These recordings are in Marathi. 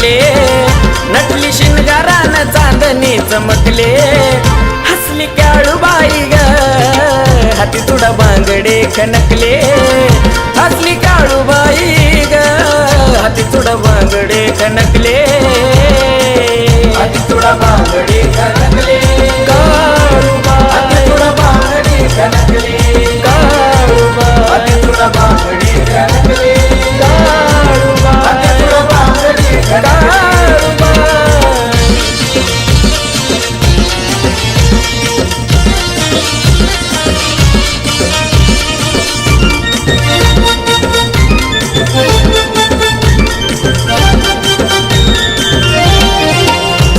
खनकले, नटली शिनगारानं चांदणी चमकले. हसली काळूबाई ग हाती तुडा बांगडे खनकले, हसली काळूबाई ग हाती तुडा बांगडे खनकले, हाती तुडा बांगडे खनकले. काळूबा हाती तुडा बांगडे खनकले, काळूबा हाती तुडा बांगडे खनकले, काळूबा हाती तुडा बांगडे खनकले.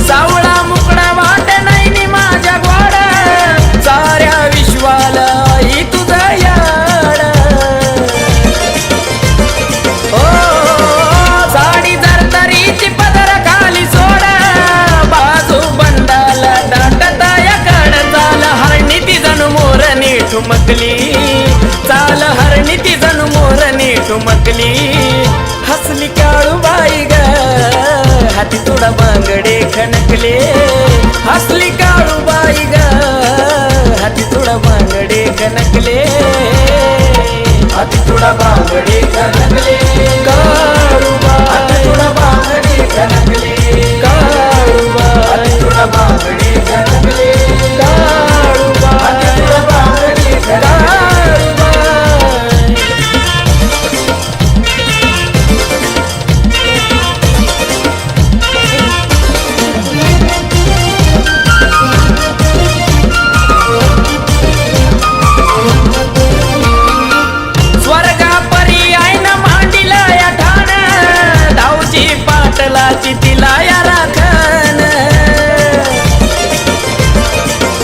सावळा मुकडा वाट नाही नि माझ्या गोडा, साऱ्या विश्वाला ही तुझा याड. ओ साडी जरतरीची पदर खाली सोडा, बाजू बंडाला दाटता या कड. चाल हरणी ती जणू मोरणी ठुमकली, चाल हरणी ती जणू मोरणी ठुमकली. हसली काळूबाई ग हाती तुडा बांगडे खनकले, हसली काळूबाई ग हाती तुडा बांगडे खनकले, हाती तुडा बांगडे खनकले. काळूबा हाती तुडा बांगडे खनकले, काळूबा हाती तुडा बांगडे खनकले, काळूबा हाती तुडा बांगडे खनकले. पाटलाची तिला या राखण.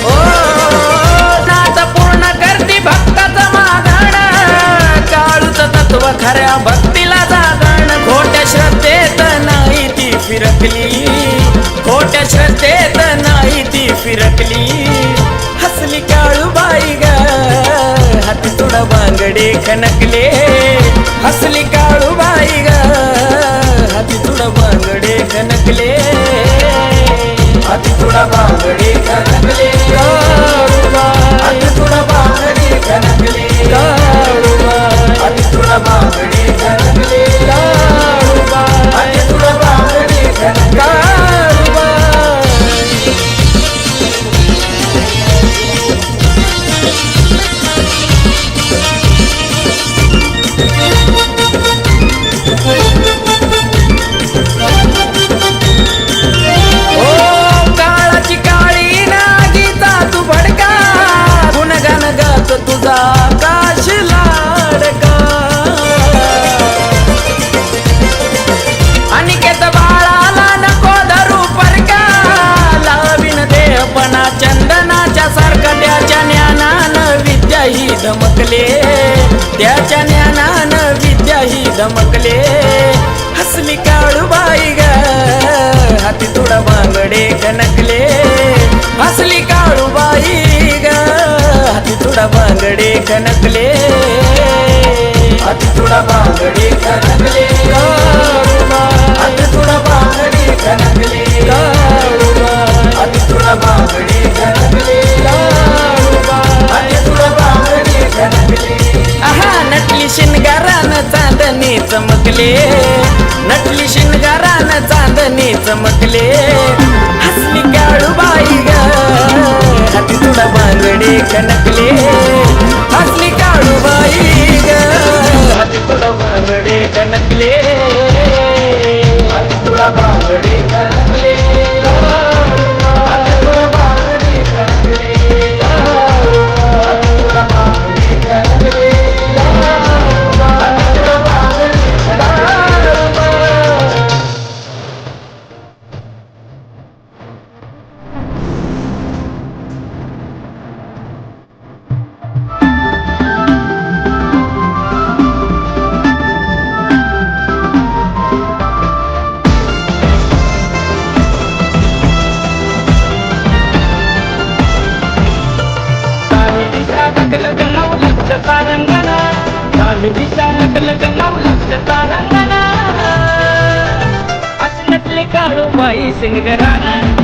ओ नाथ पूर्ण करती भक्ताचं मागण, काळूच तत्व खऱ्या भक्तीला जागण. खोट्या श्रद्धेत नाही ती फिरकली, खोट्या श्रद्धेत नाही ती फिरकली. हसली काळूबाई ग हाती तुडा बांगडे खनकले, हसली काळूबाई ग हाती तुडा बांगडे खनकले, हाती तुडा बांगडे खनकले. काळूबा हाती तुडा बांगडे खनकले, काळूबा हाती तुडा बांगडे खनकले, काळूबा हाती तुडा बांगडे खनकले. तुझा काश लाडका अनिकेत बाळाला नको धरू परका, लावीन देहपणा चंदनाच्या सारखं. त्याच्या ज्ञानानं विद्या ही धमकले, त्याच्या ज्ञानानं विद्या ही धमकले. हसली काळूबाई ग हाती तुडा बांगडे खनकले, हसली काळूबाई ग हाती तुडा बांगडे खनकले, हाती तुडा बांगडे खनकले. काळूबा हाती तुडा बांगडे खनकले, काळूबा हाती तुडा बांगडे खनकले, काळूबा हाती तुडा बांगडे खनकले. आहा नटली शिनगारानं चांदणी चमकले, नटली शिनगारानं चांदणी चमकले. हसली काळूबाई ग हाती तुडा बांगडे खनकले, हसली काळूबाई ग हाती तुडा बांगडे खनकले, हाती तुडा बांगडे खनकले, हाती तुडा बांगडे खनकले, हाती तुडा बांगडे खनकले, हाती तुडा बांगडे खनकले. Bisa naglagang maulang sa tarangana at natli Kalubai सिंगरान